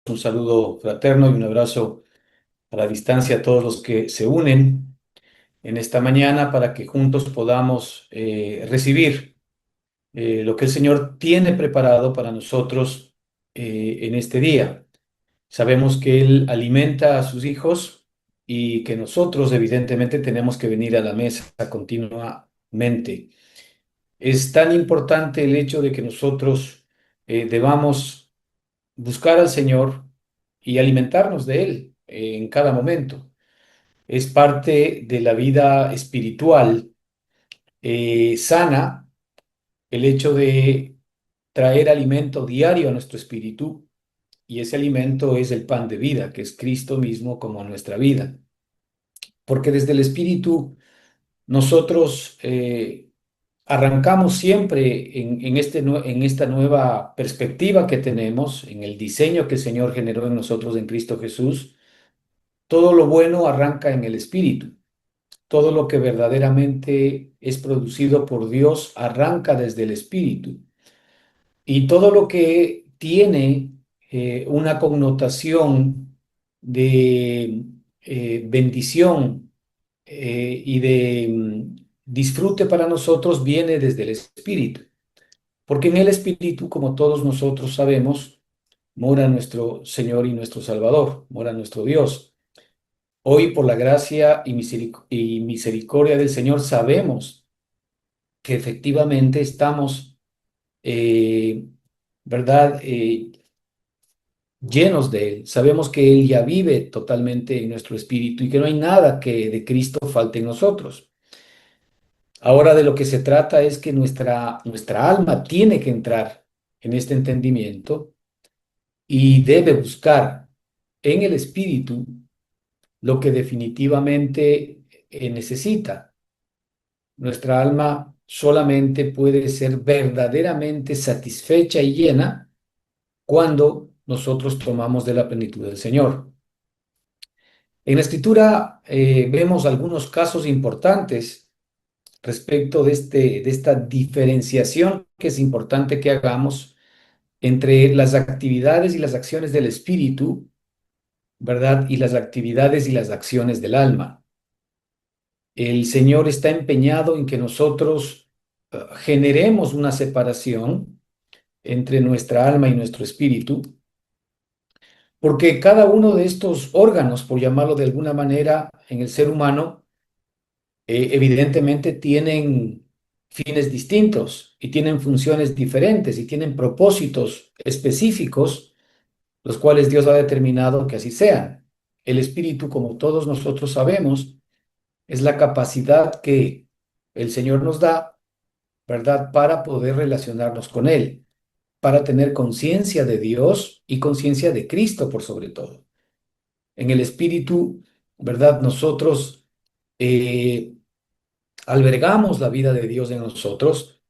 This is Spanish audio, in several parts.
Un saludo fraterno y un abrazo a la distancia a todos los que se unen en esta mañana para que juntos podamos recibir lo que el Señor tiene preparado para nosotros en este día. Sabemos que Él alimenta a sus hijos y que nosotros evidentemente tenemos que venir a la mesa continuamente. Es tan importante el hecho de que nosotros debamos buscar al Señor y alimentarnos de Él en cada momento. Es parte de la vida espiritual sana el hecho de traer alimento diario a nuestro espíritu, y ese alimento es el pan de vida, que es Cristo mismo como nuestra vida. Porque desde el espíritu nosotros arrancamos siempre en esta nueva perspectiva que tenemos, en el diseño que el Señor generó en nosotros en Cristo Jesús. Todo lo bueno arranca en el espíritu. Todo lo que verdaderamente es producido por Dios arranca desde el espíritu. Y todo lo que tiene una connotación de bendición y de disfrute para nosotros viene desde el espíritu. Porque en el espíritu, como todos nosotros sabemos, mora nuestro Señor y nuestro Salvador, mora nuestro Dios. Hoy, por la gracia y misericordia del Señor, sabemos que efectivamente estamos, eh, ¿verdad? Llenos de Él. Sabemos que Él ya vive totalmente en nuestro espíritu y que no hay nada que de Cristo falte en nosotros. Ahora de lo que se trata es que nuestra alma tiene que entrar en este entendimiento y debe buscar en el espíritu lo que definitivamente necesita. Nuestra alma solamente puede ser verdaderamente satisfecha y llena cuando nosotros tomamos de la plenitud del Señor. En la Escritura vemos algunos casos importantes respecto de esta diferenciación que es importante que hagamos entre las actividades y las acciones del Espíritu, ¿verdad? Y las actividades y las acciones del alma. El Señor está empeñado en que nosotros generemos una separación entre nuestra alma y nuestro espíritu, porque cada uno de estos órganos, por llamarlo de alguna manera, en el ser humano, evidentemente tienen fines distintos y tienen funciones diferentes y tienen propósitos específicos, los cuales Dios ha determinado que así sean. El espíritu, como todos nosotros sabemos, es la capacidad que el Señor nos da, ¿verdad?, para poder relacionarnos con Él, para tener conciencia de Dios y conciencia de Cristo por sobre todo. En el espíritu, ¿verdad? Nosotros albergamos la vida de Dios en nosotros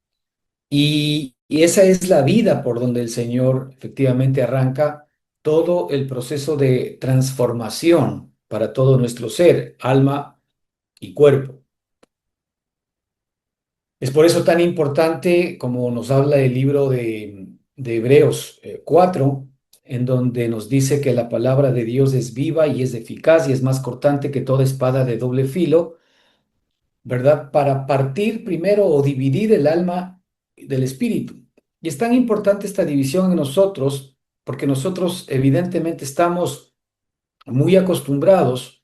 y esa es la vida por donde el Señor efectivamente arranca todo el proceso de transformación para todo nuestro ser, alma y cuerpo. Es por eso tan importante, como nos habla el libro de Hebreos 4, en donde nos dice que la palabra de Dios es viva y es eficaz y es más cortante que toda espada de doble filo, ¿verdad? Para partir primero o dividir el alma del espíritu. Y es tan importante esta división en nosotros, porque nosotros evidentemente estamos muy acostumbrados,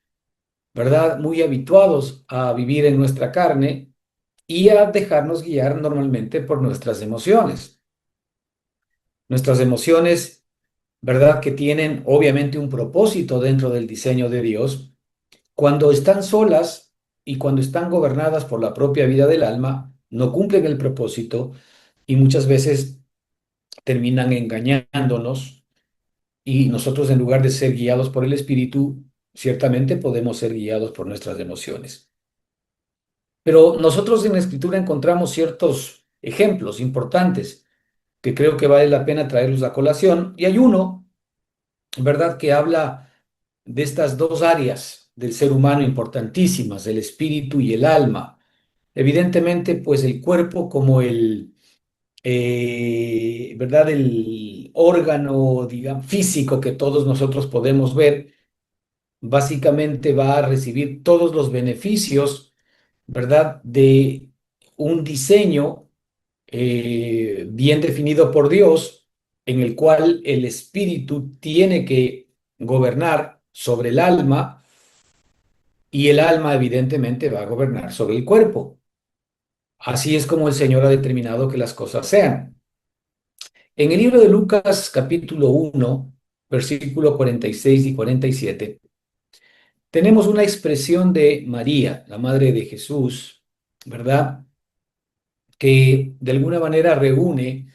¿verdad? Muy habituados a vivir en nuestra carne y a dejarnos guiar normalmente por nuestras emociones. Nuestras emociones, ¿verdad? Que tienen obviamente un propósito dentro del diseño de Dios. Cuando están solas y cuando están gobernadas por la propia vida del alma, no cumplen el propósito y muchas veces terminan engañándonos, y nosotros, en lugar de ser guiados por el Espíritu, ciertamente podemos ser guiados por nuestras emociones. Pero nosotros en la Escritura encontramos ciertos ejemplos importantes que creo que vale la pena traerlos a colación, y hay uno, ¿verdad?, que habla de estas dos áreas del ser humano importantísimas, el espíritu y el alma. Evidentemente, pues el cuerpo como ¿verdad? El órgano, digamos, físico que todos nosotros podemos ver, básicamente va a recibir todos los beneficios, ¿verdad? De un diseño bien definido por Dios, en el cual el espíritu tiene que gobernar sobre el alma y el alma evidentemente va a gobernar sobre el cuerpo. Así es como el Señor ha determinado que las cosas sean. En el libro de Lucas capítulo 1, versículo 46 y 47, tenemos una expresión de María, la madre de Jesús, ¿verdad? Que de alguna manera reúne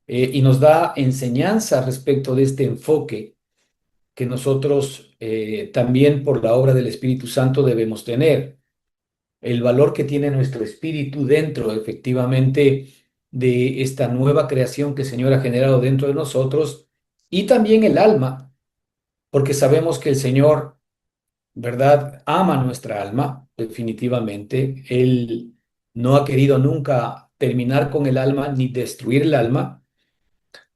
y nos da enseñanza respecto de este enfoque que nosotros también por la obra del Espíritu Santo debemos tener. El valor que tiene nuestro espíritu dentro, efectivamente, de esta nueva creación que el Señor ha generado dentro de nosotros y también el alma, porque sabemos que el Señor, ¿verdad?, ama nuestra alma, definitivamente. Él no ha querido nunca terminar con el alma ni destruir el alma,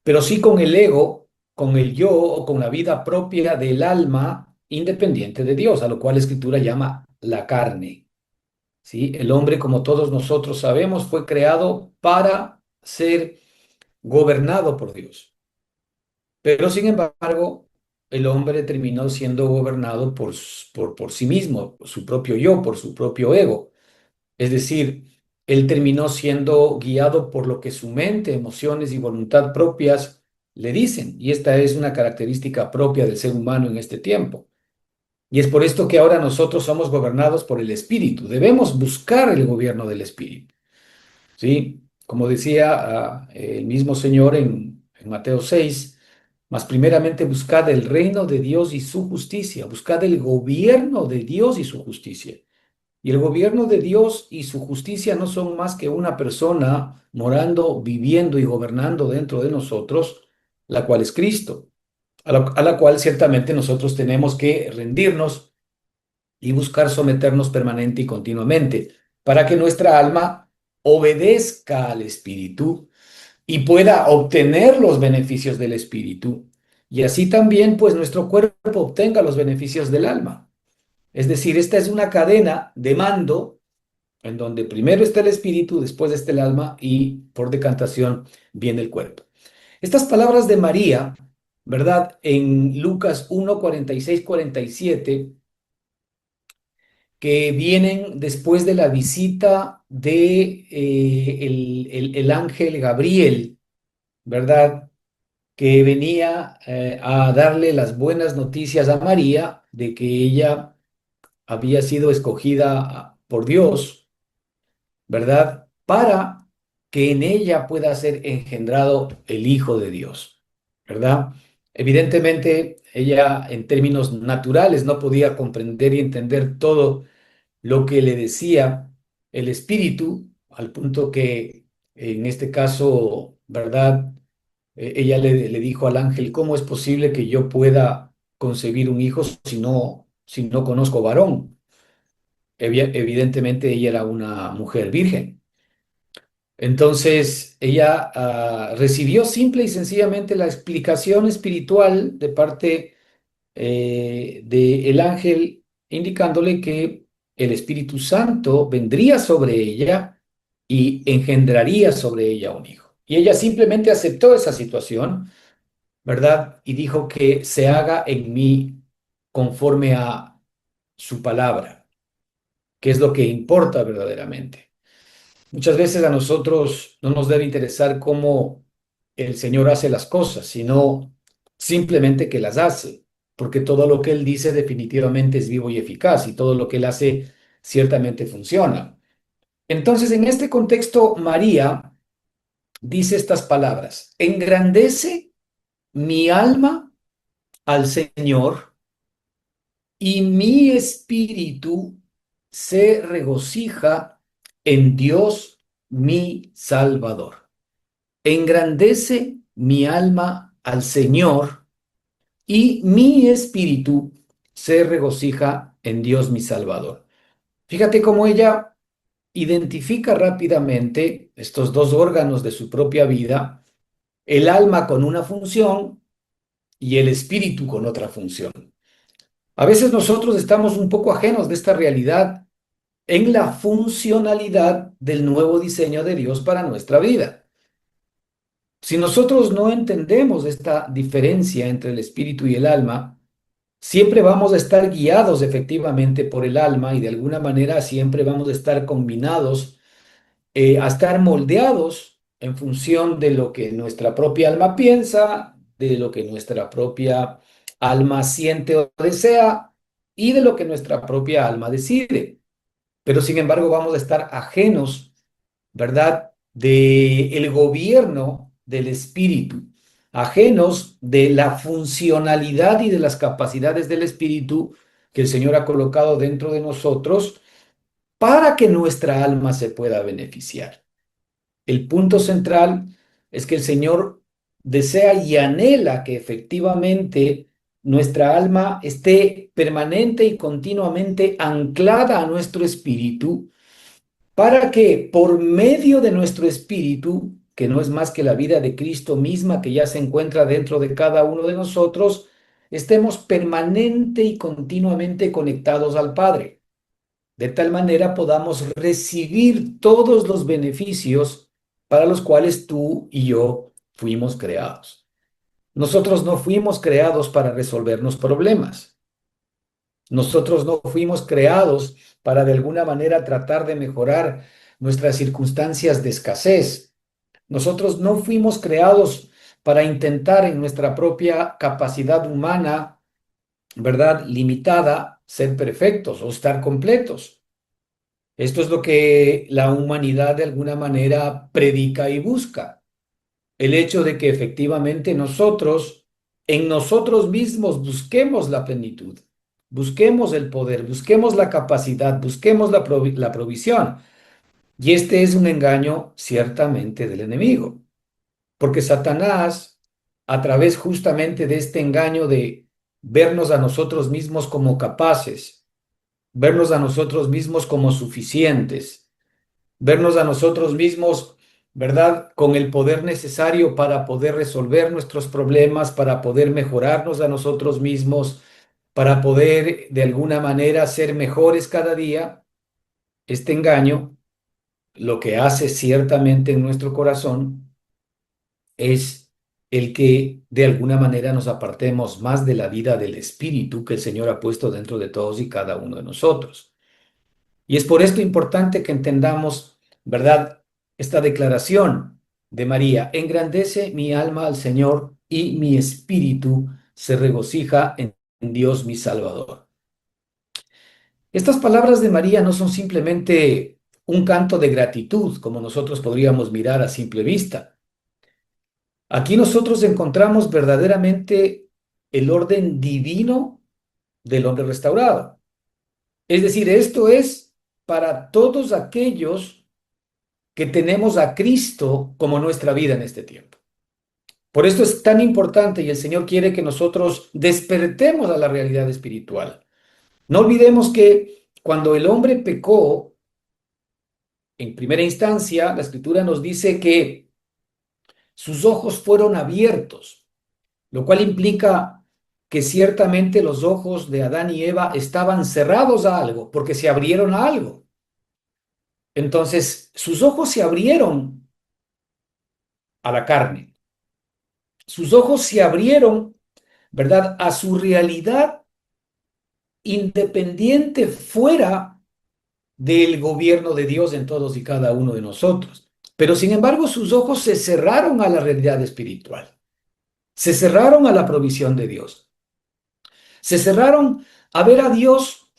pero sí con el ego, con el yo o con la vida propia del alma independiente de Dios, a lo cual la Escritura llama la carne. ¿Sí? El hombre, como todos nosotros sabemos, fue creado para ser gobernado por Dios. Pero sin embargo, el hombre terminó siendo gobernado por sí mismo, por su propio yo, por su propio ego. Es decir, él terminó siendo guiado por lo que su mente, emociones y voluntad propias le dicen. Y esta es una característica propia del ser humano en este tiempo. Y es por esto que ahora nosotros somos gobernados por el Espíritu. Debemos buscar el gobierno del Espíritu. ¿Sí? Como decía el mismo Señor en Mateo 6, mas primeramente buscad el reino de Dios y su justicia, buscad el gobierno de Dios y su justicia. Y el gobierno de Dios y su justicia no son más que una persona morando, viviendo y gobernando dentro de nosotros, la cual es Cristo, a la cual ciertamente nosotros tenemos que rendirnos y buscar someternos permanente y continuamente, para que nuestra alma obedezca al Espíritu y pueda obtener los beneficios del Espíritu. Y así también, pues, nuestro cuerpo obtenga los beneficios del alma. Es decir, esta es una cadena de mando en donde primero está el Espíritu, después está el alma y por decantación viene el cuerpo. Estas palabras de María, ¿verdad? En Lucas 1, 46, 47 que vienen después de la visita de el ángel Gabriel, ¿verdad? Que venía a darle las buenas noticias a María de que ella había sido escogida por Dios, ¿verdad? Para que en ella pueda ser engendrado el Hijo de Dios, ¿verdad? Evidentemente, ella en términos naturales no podía comprender y entender todo lo que le decía el espíritu, al punto que en este caso, ¿verdad? Ella le dijo al ángel, ¿cómo es posible que yo pueda concebir un hijo si no conozco varón? Evidentemente ella era una mujer virgen. Entonces ella recibió simple y sencillamente la explicación espiritual de parte del ángel indicándole que el Espíritu Santo vendría sobre ella y engendraría sobre ella un hijo. Y ella simplemente aceptó esa situación, ¿verdad? Y dijo que se haga en mí conforme a su palabra, que es lo que importa verdaderamente. Muchas veces a nosotros no nos debe interesar cómo el Señor hace las cosas, sino simplemente que las hace, porque todo lo que Él dice definitivamente es vivo y eficaz y todo lo que Él hace ciertamente funciona. Entonces, en este contexto, María dice estas palabras: engrandece mi alma al Señor y mi espíritu se regocija en Dios mi Salvador. Engrandece mi alma al Señor y mi espíritu se regocija en Dios mi Salvador. Fíjate cómo ella identifica rápidamente estos dos órganos de su propia vida, el alma con una función y el espíritu con otra función. A veces nosotros estamos un poco ajenos de esta realidad en la funcionalidad del nuevo diseño de Dios para nuestra vida. Si nosotros no entendemos esta diferencia entre el espíritu y el alma, siempre vamos a estar guiados efectivamente por el alma y de alguna manera siempre vamos a estar combinados, a estar moldeados en función de lo que nuestra propia alma piensa, de lo que nuestra propia alma siente o desea y de lo que nuestra propia alma decide. Pero sin embargo vamos a estar ajenos, ¿verdad? De el gobierno del espíritu, ajenos de la funcionalidad y de las capacidades del espíritu que el Señor ha colocado dentro de nosotros para que nuestra alma se pueda beneficiar. El punto central es que el Señor desea y anhela que efectivamente nuestra alma esté permanente y continuamente anclada a nuestro espíritu para que por medio de nuestro espíritu, que no es más que la vida de Cristo misma que ya se encuentra dentro de cada uno de nosotros, estemos permanente y continuamente conectados al Padre. De tal manera podamos recibir todos los beneficios para los cuales tú y yo fuimos creados. Nosotros no fuimos creados para resolvernos problemas. Nosotros no fuimos creados para de alguna manera tratar de mejorar nuestras circunstancias de escasez. Nosotros no fuimos creados para intentar en nuestra propia capacidad humana, ¿verdad? Limitada, ser perfectos o estar completos. Esto es lo que la humanidad de alguna manera predica y busca. El hecho de que efectivamente nosotros, en nosotros mismos, busquemos la plenitud, busquemos el poder, busquemos la capacidad, busquemos la provisión. Y este es un engaño ciertamente del enemigo, porque Satanás, a través justamente de este engaño de vernos a nosotros mismos como capaces, vernos a nosotros mismos como suficientes, vernos a nosotros mismos, ¿verdad? Con el poder necesario para poder resolver nuestros problemas, para poder mejorarnos a nosotros mismos, para poder de alguna manera ser mejores cada día. Este engaño lo que hace ciertamente en nuestro corazón es el que de alguna manera nos apartemos más de la vida del Espíritu que el Señor ha puesto dentro de todos y cada uno de nosotros. Y es por esto importante que entendamos, ¿verdad? Esta declaración de María: engrandece mi alma al Señor y mi espíritu se regocija en Dios mi Salvador. Estas palabras de María no son simplemente un canto de gratitud, como nosotros podríamos mirar a simple vista. Aquí nosotros encontramos verdaderamente el orden divino del hombre restaurado. Es decir, esto es para todos aquellos que tenemos a Cristo como nuestra vida en este tiempo. Por esto es tan importante y el Señor quiere que nosotros despertemos a la realidad espiritual. No olvidemos que cuando el hombre pecó, en primera instancia, la Escritura nos dice que sus ojos fueron abiertos, lo cual implica que ciertamente los ojos de Adán y Eva estaban cerrados a algo, porque se abrieron a algo. Entonces, sus ojos se abrieron a la carne. Sus ojos se abrieron, ¿verdad?, a su realidad independiente fuera del gobierno de Dios en todos y cada uno de nosotros. Pero sin embargo, sus ojos se cerraron a la realidad espiritual, se cerraron a la provisión de Dios, se cerraron a ver a Dios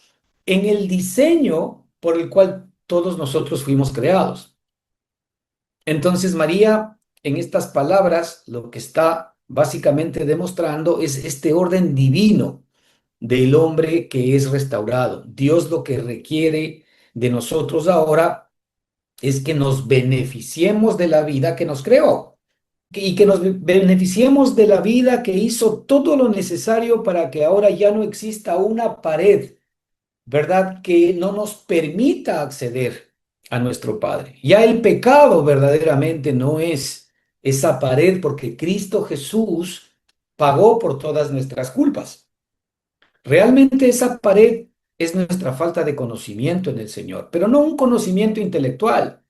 en el diseño por el cual todos nosotros fuimos creados. Entonces María, en estas palabras, lo que está básicamente demostrando es este orden divino del hombre que es restaurado. Dios lo que requiere de nosotros ahora es que nos beneficiemos de la vida que nos creó y que nos beneficiemos de la vida que hizo todo lo necesario para que ahora ya no exista una pared, ¿verdad?, que no nos permita acceder a nuestro Padre. Ya el pecado verdaderamente no es esa pared porque Cristo Jesús pagó por todas nuestras culpas. Realmente esa pared es nuestra falta de conocimiento en el Señor, pero no un conocimiento intelectual,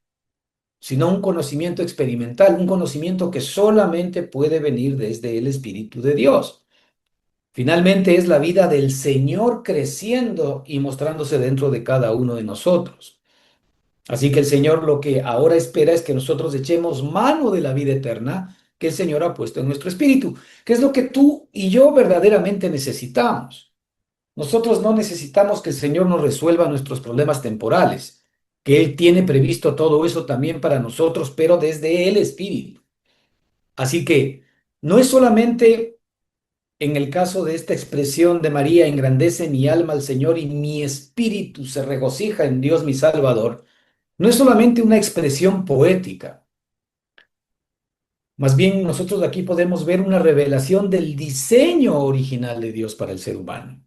sino un conocimiento experimental, un conocimiento que solamente puede venir desde el Espíritu de Dios. Finalmente es la vida del Señor creciendo y mostrándose dentro de cada uno de nosotros. Así que el Señor lo que ahora espera es que nosotros echemos mano de la vida eterna que el Señor ha puesto en nuestro espíritu, que es lo que tú y yo verdaderamente necesitamos. Nosotros no necesitamos que el Señor nos resuelva nuestros problemas temporales, que Él tiene previsto todo eso también para nosotros, pero desde el espíritu. Así que no es solamente en el caso de esta expresión de María, engrandece mi alma al Señor y mi espíritu se regocija en Dios mi Salvador. No es solamente una expresión poética, más bien nosotros aquí podemos ver una revelación del diseño original de Dios para el ser humano.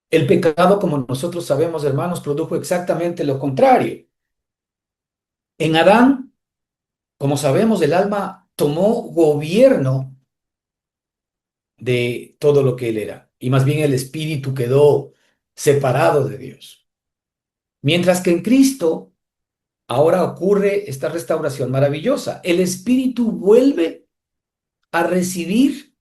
El pecado, como nosotros sabemos, hermanos, produjo exactamente lo contrario. En Adán, como sabemos, el alma tomó gobierno de todo lo que él era, y más bien el espíritu quedó separado de Dios. Mientras que en Cristo ahora ocurre esta restauración maravillosa. El espíritu vuelve a recibir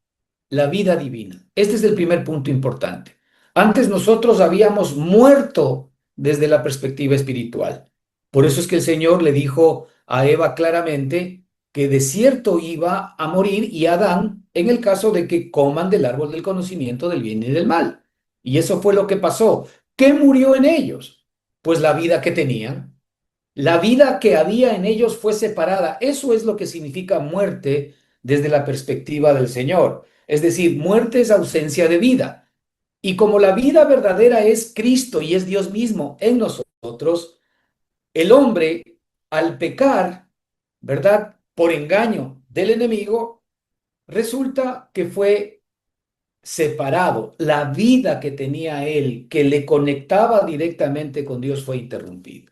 la vida divina. Este es el primer punto importante. Antes nosotros habíamos muerto desde la perspectiva espiritual. Por eso es que el Señor le dijo a Eva claramente que de cierto iba a morir y a Adán en el caso de que coman del árbol del conocimiento del bien y del mal. Y eso fue lo que pasó. ¿Qué murió en ellos? Pues la vida que tenían. La vida que había en ellos fue separada. Eso es lo que significa muerte desde la perspectiva del Señor. Es decir, muerte es ausencia de vida. Y como la vida verdadera es Cristo y es Dios mismo en nosotros, el hombre, al pecar, ¿verdad? Por engaño del enemigo, resulta que fue separado. La vida que tenía él, que le conectaba directamente con Dios, fue interrumpida.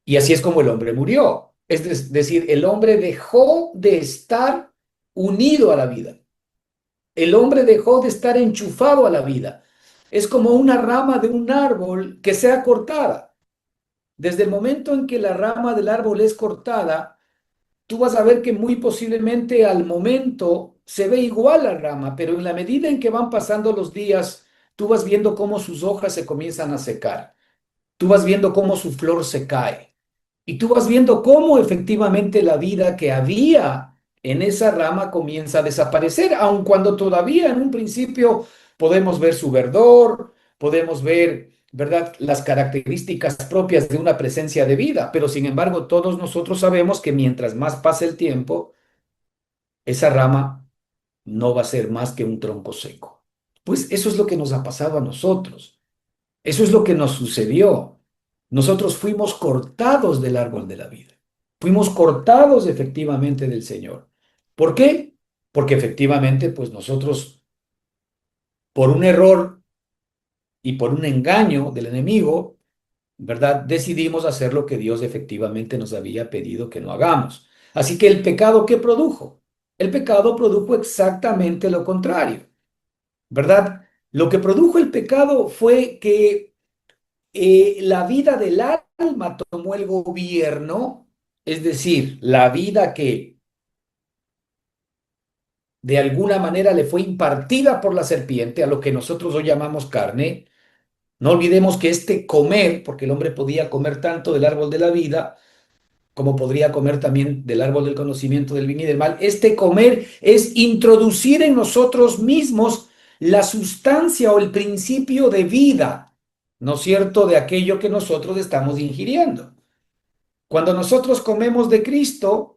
Y así es como el hombre murió. Es decir, el hombre dejó de estar unido a la vida. El hombre dejó de estar enchufado a la vida. Es como una rama de un árbol que sea cortada. Desde el momento en que la rama del árbol es cortada, tú vas a ver que muy posiblemente al momento se ve igual la rama, pero en la medida en que van pasando los días, tú vas viendo cómo sus hojas se comienzan a secar. Tú vas viendo cómo su flor se cae. Y tú vas viendo cómo efectivamente la vida que había en esa rama comienza a desaparecer, aun cuando todavía en un principio podemos ver su verdor, podemos ver, ¿verdad?, las características propias de una presencia de vida, pero sin embargo todos nosotros sabemos que mientras más pase el tiempo, esa rama no va a ser más que un tronco seco. Pues eso es lo que nos ha pasado a nosotros. Eso es lo que nos sucedió. Nosotros fuimos cortados del árbol de la vida. Fuimos cortados efectivamente del Señor. ¿Por qué? Porque efectivamente, pues nosotros, por un error y por un engaño del enemigo, ¿verdad? Decidimos hacer lo que Dios efectivamente nos había pedido que no hagamos. Así que el pecado, ¿qué produjo? El pecado produjo exactamente lo contrario, ¿verdad? Lo que produjo el pecado fue que la vida del alma tomó el gobierno, es decir, la vida que de alguna manera le fue impartida por la serpiente, a lo que nosotros hoy llamamos carne. No olvidemos que este comer, porque el hombre podía comer tanto del árbol de la vida, como podría comer también del árbol del conocimiento del bien y del mal, este comer es introducir en nosotros mismos la sustancia o el principio de vida, ¿no es cierto?, de aquello que nosotros estamos ingiriendo. Cuando nosotros comemos de Cristo,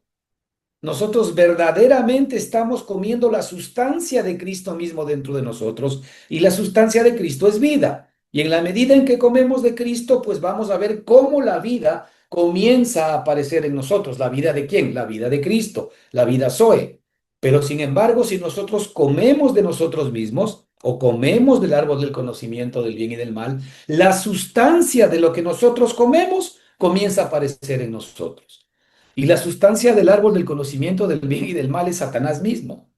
nosotros verdaderamente estamos comiendo la sustancia de Cristo mismo dentro de nosotros y la sustancia de Cristo es vida. Y en la medida en que comemos de Cristo, pues vamos a ver cómo la vida comienza a aparecer en nosotros. ¿La vida de quién? La vida de Cristo, la vida Zoe. Pero sin embargo, si nosotros comemos de nosotros mismos o comemos del árbol del conocimiento del bien y del mal, la sustancia de lo que nosotros comemos comienza a aparecer en nosotros. Y la sustancia del árbol del conocimiento del bien y del mal es Satanás mismo.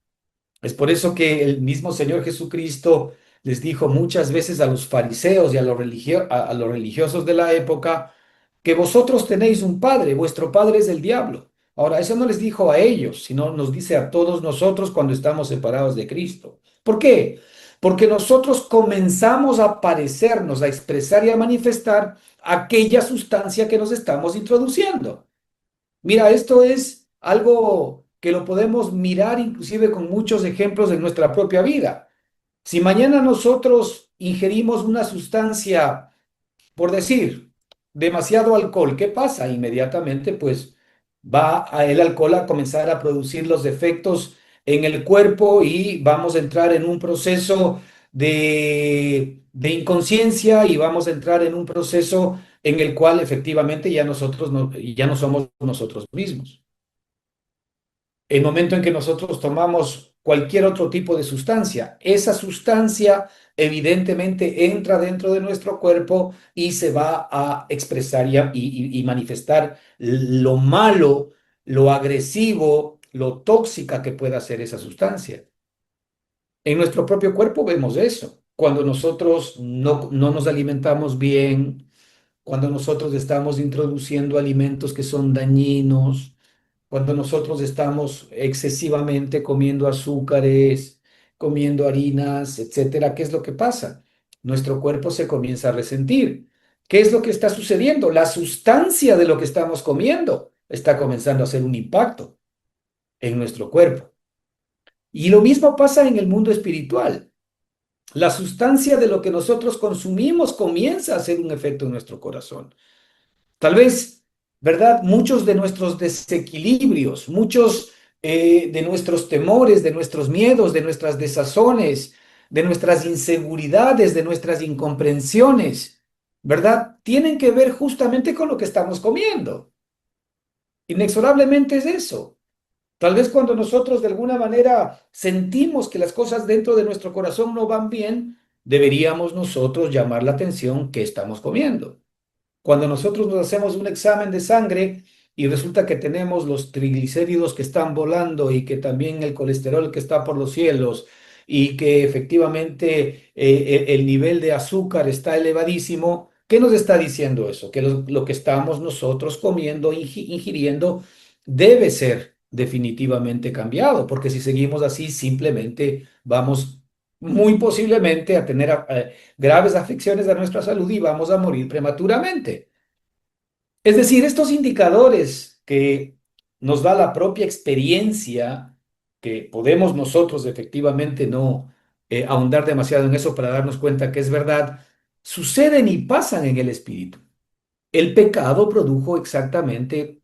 Es por eso que el mismo Señor Jesucristo les dijo muchas veces a los fariseos y a los religiosos de la época que vosotros tenéis un padre, vuestro padre es el diablo. Ahora, eso no les dijo a ellos, sino nos dice a todos nosotros cuando estamos separados de Cristo. ¿Por qué? Porque nosotros comenzamos a parecernos, a expresar y a manifestar aquella sustancia que nos estamos introduciendo. Mira, esto es algo que lo podemos mirar inclusive con muchos ejemplos en nuestra propia vida. Si mañana nosotros ingerimos una sustancia, por decir, demasiado alcohol, ¿qué pasa? Inmediatamente, pues va a el alcohol a comenzar a producir los efectos en el cuerpo y vamos a entrar en un proceso de inconsciencia y vamos a entrar en un proceso en el cual efectivamente ya nosotros ya no somos nosotros mismos. El momento en que nosotros tomamos cualquier otro tipo de sustancia, esa sustancia evidentemente entra dentro de nuestro cuerpo y se va a expresar y manifestar lo malo, lo agresivo, lo tóxica que pueda ser esa sustancia. En nuestro propio cuerpo vemos eso. Cuando nosotros no nos alimentamos bien, cuando nosotros estamos introduciendo alimentos que son dañinos, cuando nosotros estamos excesivamente comiendo azúcares, comiendo harinas, etcétera, ¿qué es lo que pasa? Nuestro cuerpo se comienza a resentir. ¿Qué es lo que está sucediendo? La sustancia de lo que estamos comiendo está comenzando a hacer un impacto en nuestro cuerpo. Y lo mismo pasa en el mundo espiritual. La sustancia de lo que nosotros consumimos comienza a hacer un efecto en nuestro corazón. Tal vez, ¿verdad? Muchos de nuestros desequilibrios, muchos de nuestros temores, de nuestros miedos, de nuestras desazones, de nuestras inseguridades, de nuestras incomprensiones, ¿verdad? Tienen que ver justamente con lo que estamos comiendo. Inexorablemente es eso. Tal vez cuando nosotros de alguna manera sentimos que las cosas dentro de nuestro corazón no van bien, deberíamos nosotros llamar la atención que estamos comiendo. Cuando nosotros nos hacemos un examen de sangre y resulta que tenemos los triglicéridos que están volando y que también el colesterol que está por los cielos y que efectivamente el nivel de azúcar está elevadísimo, ¿qué nos está diciendo eso? Que lo que estamos nosotros comiendo, ingiriendo, debe ser definitivamente cambiado, porque si seguimos así, simplemente vamos muy posiblemente a tener graves afecciones a nuestra salud y vamos a morir prematuramente. Es decir, estos indicadores que nos da la propia experiencia, que podemos nosotros efectivamente no ahondar demasiado en eso para darnos cuenta que es verdad, suceden y pasan en el espíritu. El pecado produjo exactamente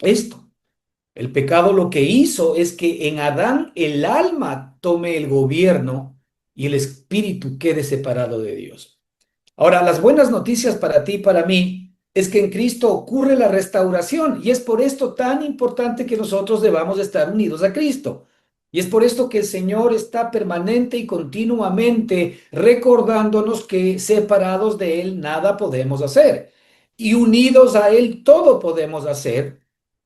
esto. El pecado lo que hizo es que en Adán el alma tome el gobierno y el espíritu quede separado de Dios. Ahora, las buenas noticias para ti y para mí es que en Cristo ocurre la restauración y es por esto tan importante que nosotros debamos estar unidos a Cristo. Y es por esto que el Señor está permanente y continuamente recordándonos que separados de Él nada podemos hacer y unidos a Él todo podemos hacer,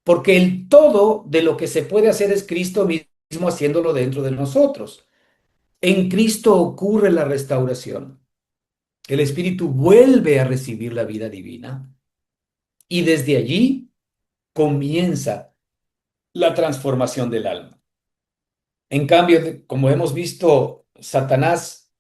porque el todo de lo que se puede hacer es Cristo mismo haciéndolo dentro de nosotros. En Cristo ocurre la restauración. El espíritu vuelve a recibir la vida divina y desde allí comienza la transformación del alma. En cambio, como hemos visto, Satanás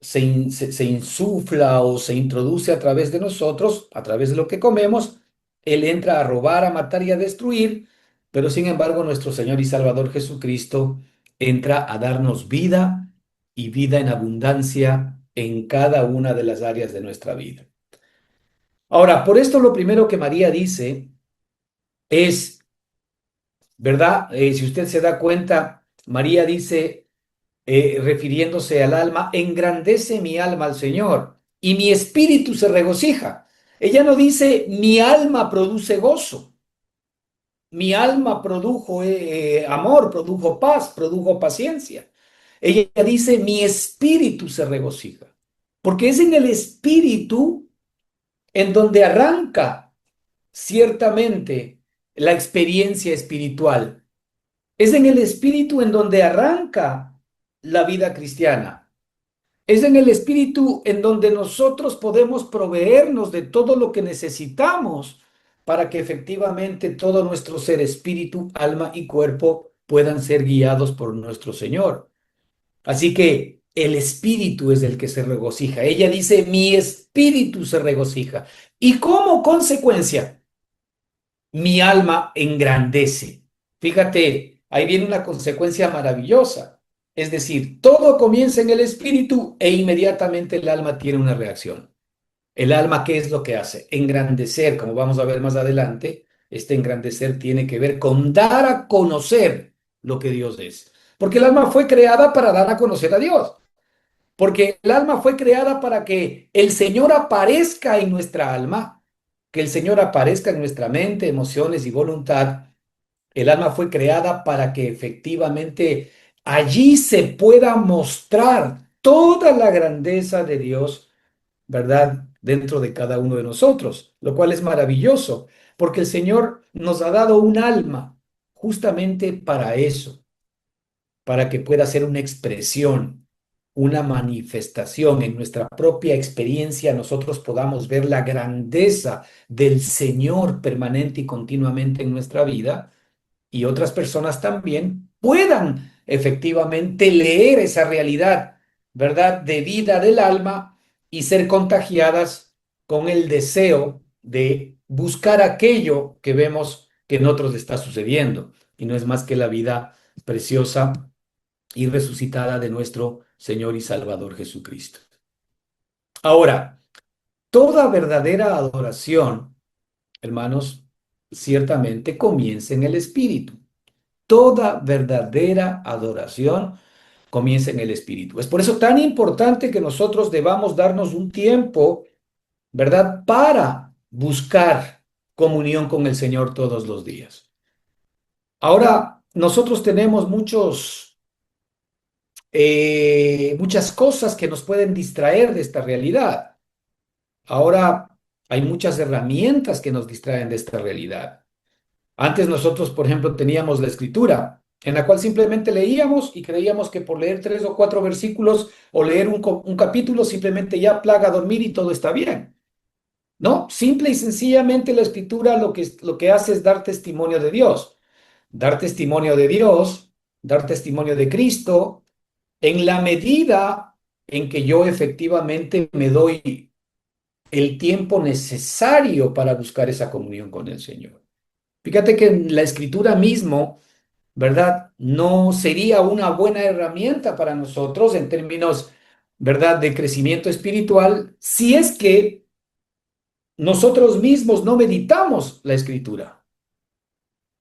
se insufla o se introduce a través de nosotros, a través de lo que comemos. Él entra a robar, a matar y a destruir, pero sin embargo nuestro Señor y Salvador Jesucristo entra a darnos vida y vida en abundancia en cada una de las áreas de nuestra vida. Ahora, por esto lo primero que María dice es, ¿verdad? Si usted se da cuenta, María dice, refiriéndose al alma, engrandece mi alma al Señor y mi espíritu se regocija. Ella no dice, mi alma produce gozo, mi alma produjo amor, produjo paz, produjo paciencia. Ella dice, mi espíritu se regocija, porque es en el espíritu en donde arranca ciertamente la experiencia espiritual. Es en el espíritu en donde arranca la vida cristiana. Es en el espíritu en donde nosotros podemos proveernos de todo lo que necesitamos para que efectivamente todo nuestro ser, espíritu, alma y cuerpo puedan ser guiados por nuestro Señor. Así que el espíritu es el que se regocija. Ella dice, mi espíritu se regocija. Y como consecuencia, mi alma engrandece. Fíjate, ahí viene una consecuencia maravillosa. Es decir, todo comienza en el espíritu e inmediatamente el alma tiene una reacción. El alma, ¿qué es lo que hace? Engrandecer, como vamos a ver más adelante, este engrandecer tiene que ver con dar a conocer lo que Dios es. Porque el alma fue creada para dar a conocer a Dios. Porque el alma fue creada para que el Señor aparezca en nuestra alma, que el Señor aparezca en nuestra mente, emociones y voluntad. El alma fue creada para que efectivamente allí se pueda mostrar toda la grandeza de Dios, ¿verdad? Dentro de cada uno de nosotros, lo cual es maravilloso, porque el Señor nos ha dado un alma justamente para eso, para que pueda ser una expresión, una manifestación en nuestra propia experiencia, nosotros podamos ver la grandeza del Señor permanente y continuamente en nuestra vida y otras personas también puedan efectivamente leer esa realidad, ¿verdad? De vida del alma y ser contagiadas con el deseo de buscar aquello que vemos que en otros está sucediendo y no es más que la vida preciosa y resucitada de nuestro Señor y Salvador Jesucristo. Ahora, toda verdadera adoración, hermanos, ciertamente comienza en el Espíritu. Toda verdadera adoración comienza en el Espíritu. Es por eso tan importante que nosotros debamos darnos un tiempo, ¿verdad? Para buscar comunión con el Señor todos los días. Ahora, nosotros tenemos muchas cosas que nos pueden distraer de esta realidad. Ahora hay muchas herramientas que nos distraen de esta realidad. Antes nosotros, por ejemplo, teníamos la escritura, en la cual simplemente leíamos y creíamos que por leer 3 o 4 versículos o leer un capítulo simplemente ya plaga a dormir y todo está bien. No, simple y sencillamente la escritura lo que hace es dar testimonio de Dios. Dar testimonio de Dios, dar testimonio de Cristo, en la medida en que yo efectivamente me doy el tiempo necesario para buscar esa comunión con el Señor. Fíjate que en la escritura mismo, ¿verdad? No sería una buena herramienta para nosotros en términos, ¿verdad?, de crecimiento espiritual si es que nosotros mismos no meditamos la escritura.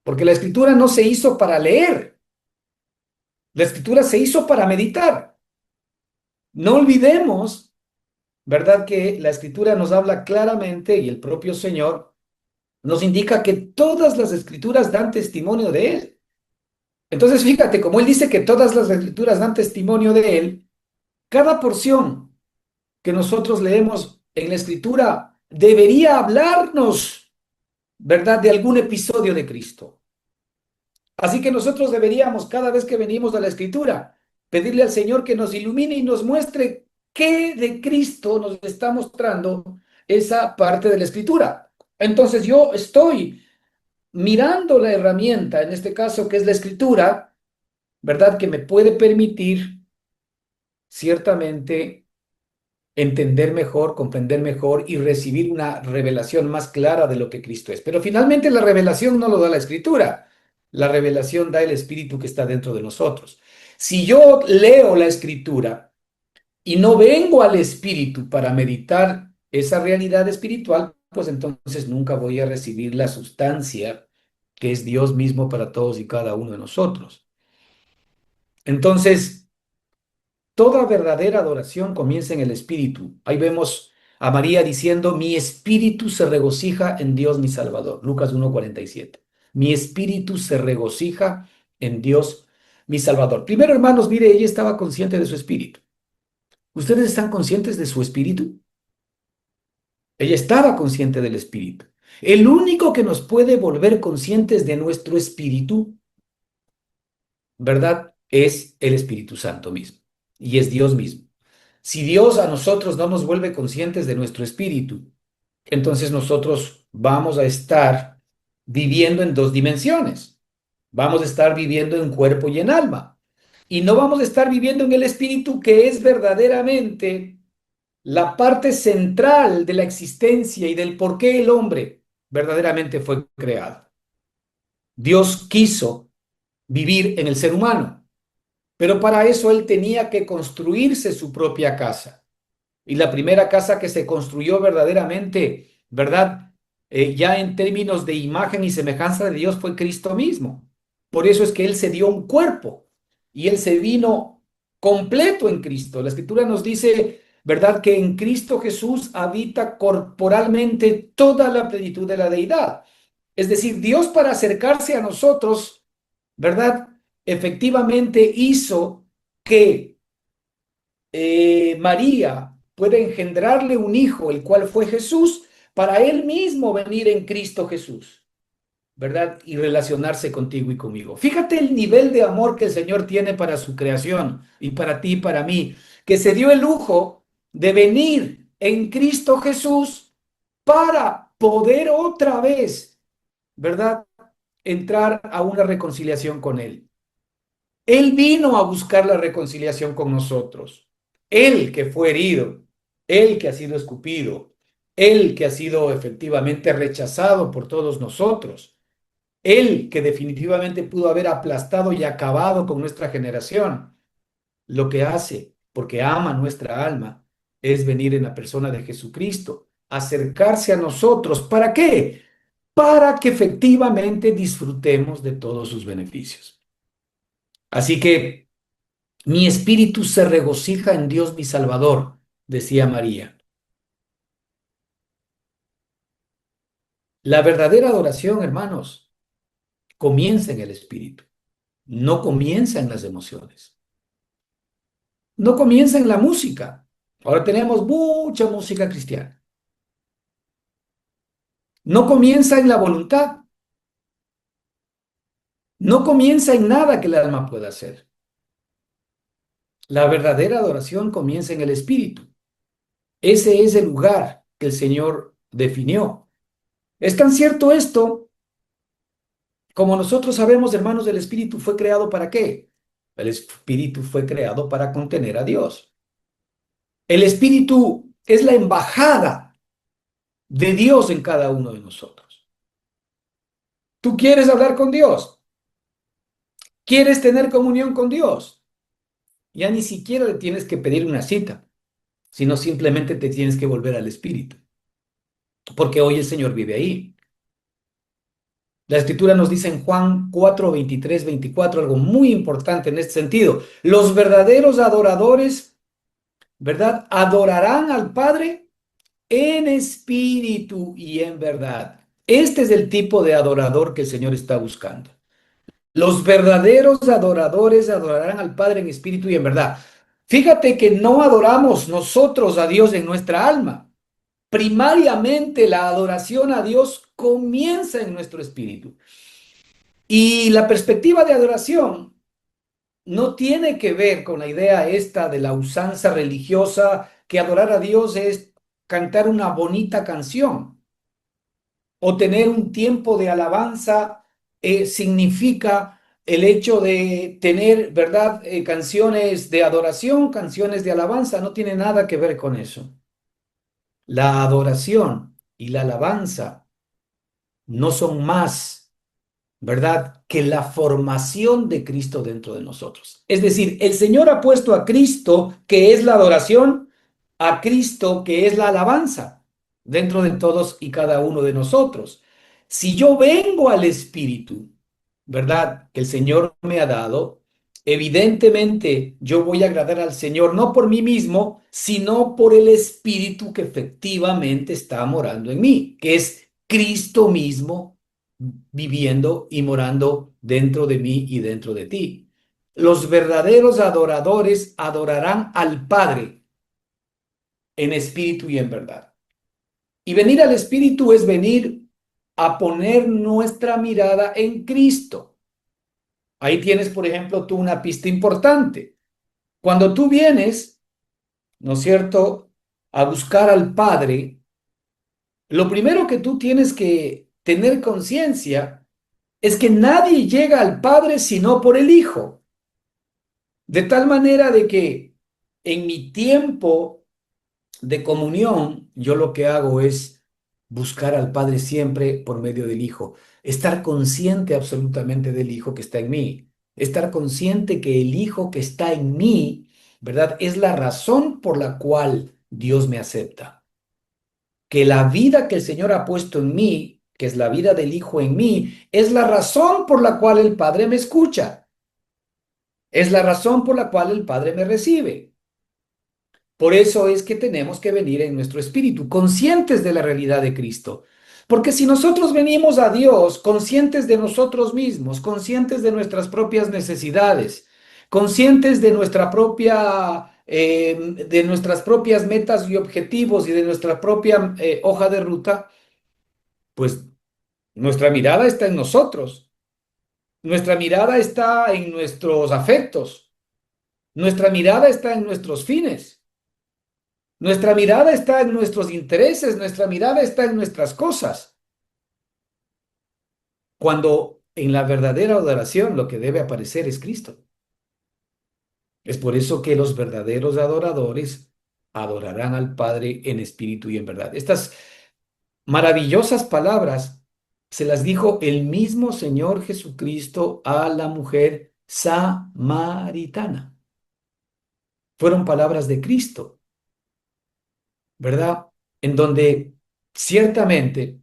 Porque la escritura no se hizo para leer, la escritura se hizo para meditar. No olvidemos, ¿verdad?, que la escritura nos habla claramente y el propio Señor nos indica que todas las escrituras dan testimonio de Él. Entonces, fíjate, como Él dice que todas las escrituras dan testimonio de Él, cada porción que nosotros leemos en la escritura debería hablarnos, ¿verdad?, de algún episodio de Cristo. Así que nosotros deberíamos, cada vez que venimos a la escritura, pedirle al Señor que nos ilumine y nos muestre qué de Cristo nos está mostrando esa parte de la escritura. Entonces yo estoy mirando la herramienta, en este caso que es la escritura, ¿verdad?, que me puede permitir ciertamente entender mejor, comprender mejor y recibir una revelación más clara de lo que Cristo es. Pero finalmente la revelación no lo da la Escritura, la revelación da el Espíritu que está dentro de nosotros. Si yo leo la Escritura y no vengo al Espíritu para meditar esa realidad espiritual, pues entonces nunca voy a recibir la sustancia que es Dios mismo para todos y cada uno de nosotros. Entonces, toda verdadera adoración comienza en el espíritu. Ahí vemos a María diciendo, mi espíritu se regocija en Dios mi Salvador. Lucas 1:47. Mi espíritu se regocija en Dios mi Salvador. Primero, hermanos, mire, ella estaba consciente de su espíritu. ¿Ustedes están conscientes de su espíritu? Ella estaba consciente del espíritu. El único que nos puede volver conscientes de nuestro espíritu, ¿verdad? Es el Espíritu Santo mismo y es Dios mismo. Si Dios a nosotros no nos vuelve conscientes de nuestro espíritu, entonces nosotros vamos a estar viviendo en dos dimensiones. Vamos a estar viviendo en cuerpo y en alma. Y no vamos a estar viviendo en el espíritu, que es verdaderamente la parte central de la existencia y del por qué el hombre verdaderamente fue creado. Dios quiso vivir en el ser humano, pero para eso él tenía que construirse su propia casa. Y la primera casa que se construyó verdaderamente, ¿verdad? Ya en términos de imagen y semejanza de Dios fue Cristo mismo. Por eso es que Él se dio un cuerpo y Él se vino completo en Cristo. La Escritura nos dice, ¿verdad? Que en Cristo Jesús habita corporalmente toda la plenitud de la deidad. Es decir, Dios para acercarse a nosotros, ¿verdad? Efectivamente hizo que María puede engendrarle un hijo, el cual fue Jesús, para él mismo venir en Cristo Jesús, ¿verdad? Y relacionarse contigo y conmigo. Fíjate el nivel de amor que el Señor tiene para su creación y para ti y para mí, que se dio el lujo de venir en Cristo Jesús para poder otra vez, ¿verdad? Entrar a una reconciliación con Él. Él vino a buscar la reconciliación con nosotros. Él que fue herido, él que ha sido escupido, él que ha sido efectivamente rechazado por todos nosotros, él que definitivamente pudo haber aplastado y acabado con nuestra generación. Lo que hace, porque ama nuestra alma, es venir en la persona de Jesucristo, acercarse a nosotros. ¿Para qué? Para que efectivamente disfrutemos de todos sus beneficios. Así que mi espíritu se regocija en Dios mi Salvador, decía María. La verdadera adoración, hermanos, comienza en el espíritu, no comienza en las emociones, no comienza en la música. Ahora tenemos mucha música cristiana. No comienza en la voluntad, no comienza en nada que el alma pueda hacer. La verdadera adoración comienza en el espíritu. Ese es el lugar que el Señor definió. Es tan cierto esto. Como nosotros sabemos, hermanos, el Espíritu fue creado ¿para qué? El Espíritu fue creado para contener a Dios. El Espíritu es la embajada de Dios en cada uno de nosotros. ¿Tú quieres hablar con Dios? ¿Quieres tener comunión con Dios? Ya ni siquiera le tienes que pedir una cita, sino simplemente te tienes que volver al Espíritu, porque hoy el Señor vive ahí. La Escritura nos dice en Juan 4, 23, 24 algo muy importante en este sentido. Los verdaderos adoradores, ¿verdad? Adorarán al Padre en espíritu y en verdad. Este es el tipo de adorador que el Señor está buscando. Los verdaderos adoradores adorarán al Padre en espíritu y en verdad. Fíjate que no adoramos nosotros a Dios en nuestra alma. Primariamente la adoración a Dios comienza en nuestro espíritu. Y la perspectiva de adoración no tiene que ver con la idea esta de la usanza religiosa, que adorar a Dios es cantar una bonita canción o tener un tiempo de alabanza. Significa el hecho de tener, ¿verdad? Canciones de adoración, canciones de alabanza, no tiene nada que ver con eso. La adoración y la alabanza no son más, ¿verdad? Que la formación de Cristo dentro de nosotros. Es decir, el Señor ha puesto a Cristo, que es la adoración, a Cristo, que es la alabanza, dentro de todos y cada uno de nosotros. Si yo vengo al Espíritu, ¿verdad? Que el Señor me ha dado, evidentemente yo voy a agradar al Señor no por mí mismo, sino por el Espíritu que efectivamente está morando en mí, que es Cristo mismo viviendo y morando dentro de mí y dentro de ti. Los verdaderos adoradores adorarán al Padre en espíritu y en verdad. Y venir al espíritu es venir a poner nuestra mirada en Cristo. Ahí tienes, por ejemplo, tú una pista importante. Cuando tú vienes, ¿no es cierto?, a buscar al Padre, lo primero que tú tienes que tener conciencia es que nadie llega al Padre sino por el Hijo. De tal manera de que en mi tiempo de comunión, yo lo que hago es buscar al Padre siempre por medio del Hijo, estar consciente absolutamente del Hijo que está en mí, estar consciente que el Hijo que está en mí, ¿verdad? Es la razón por la cual Dios me acepta, que la vida que el Señor ha puesto en mí, que es la vida del Hijo en mí, es la razón por la cual el Padre me escucha, es la razón por la cual el Padre me recibe. Por eso es que tenemos que venir en nuestro espíritu, conscientes de la realidad de Cristo. Porque si nosotros venimos a Dios conscientes de nosotros mismos, conscientes de nuestras propias necesidades, conscientes de nuestras propias metas y objetivos y de nuestra propia hoja de ruta, pues nuestra mirada está en nosotros, nuestra mirada está en nuestros afectos, nuestra mirada está en nuestros fines. Nuestra mirada está en nuestros intereses, nuestra mirada está en nuestras cosas, cuando en la verdadera adoración lo que debe aparecer es Cristo. Es por eso que los verdaderos adoradores adorarán al Padre en espíritu y en verdad. Estas maravillosas palabras se las dijo el mismo Señor Jesucristo a la mujer samaritana. Fueron palabras de Cristo, ¿verdad? En donde ciertamente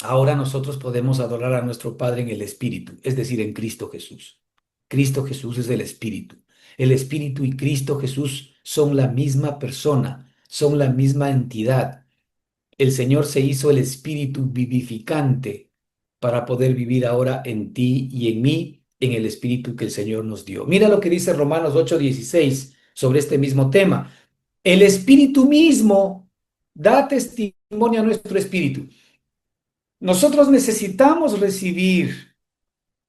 ahora nosotros podemos adorar a nuestro Padre en el Espíritu, es decir, en Cristo Jesús. Cristo Jesús es el Espíritu. El Espíritu y Cristo Jesús son la misma persona, son la misma entidad. El Señor se hizo el Espíritu vivificante para poder vivir ahora en ti y en mí, en el Espíritu que el Señor nos dio. Mira lo que dice Romanos 8:16 sobre este mismo tema. El Espíritu mismo da testimonio a nuestro Espíritu. Nosotros necesitamos recibir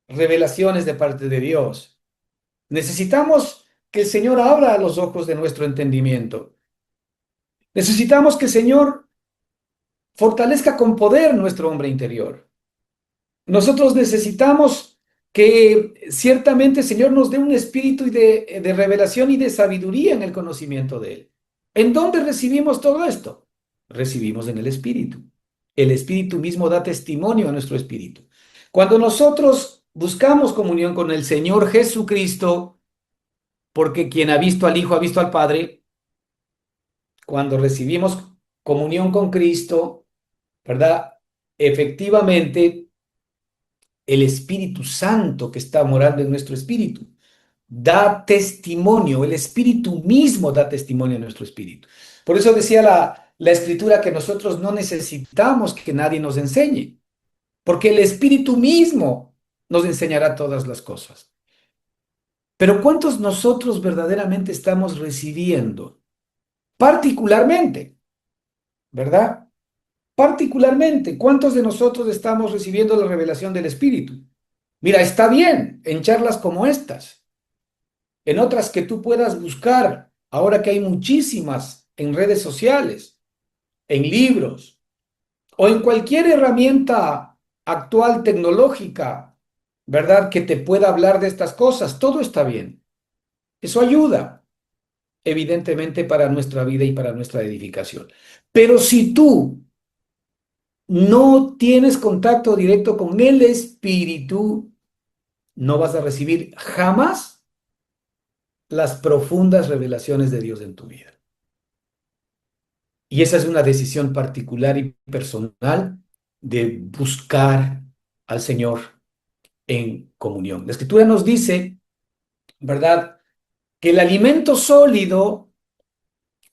revelaciones de parte de Dios. Necesitamos que el Señor abra los ojos de nuestro entendimiento. Necesitamos que el Señor fortalezca con poder nuestro hombre interior. Nosotros necesitamos que ciertamente el Señor nos dé un espíritu de revelación y de sabiduría en el conocimiento de Él. ¿En dónde recibimos todo esto? Recibimos en el Espíritu. El Espíritu mismo da testimonio a nuestro espíritu. Cuando nosotros buscamos comunión con el Señor Jesucristo, porque quien ha visto al Hijo ha visto al Padre, cuando recibimos comunión con Cristo, ¿verdad? Efectivamente, el Espíritu Santo que está morando en nuestro espíritu da testimonio, el Espíritu mismo da testimonio a nuestro espíritu. Por eso decía la Escritura que nosotros no necesitamos que nadie nos enseñe, porque el Espíritu mismo nos enseñará todas las cosas. Pero ¿cuántos nosotros verdaderamente estamos recibiendo? Particularmente, ¿verdad? Particularmente, ¿cuántos de nosotros estamos recibiendo la revelación del Espíritu? Mira, está bien en charlas como estas, en otras que tú puedas buscar, ahora que hay muchísimas en redes sociales, en libros o en cualquier herramienta actual tecnológica, ¿verdad? Que te pueda hablar de estas cosas, todo está bien. Eso ayuda, evidentemente, para nuestra vida y para nuestra edificación. Pero si tú no tienes contacto directo con el Espíritu, no vas a recibir jamás las profundas revelaciones de Dios en tu vida. Y esa es una decisión particular y personal de buscar al Señor en comunión. La Escritura nos dice, ¿verdad?, que el alimento sólido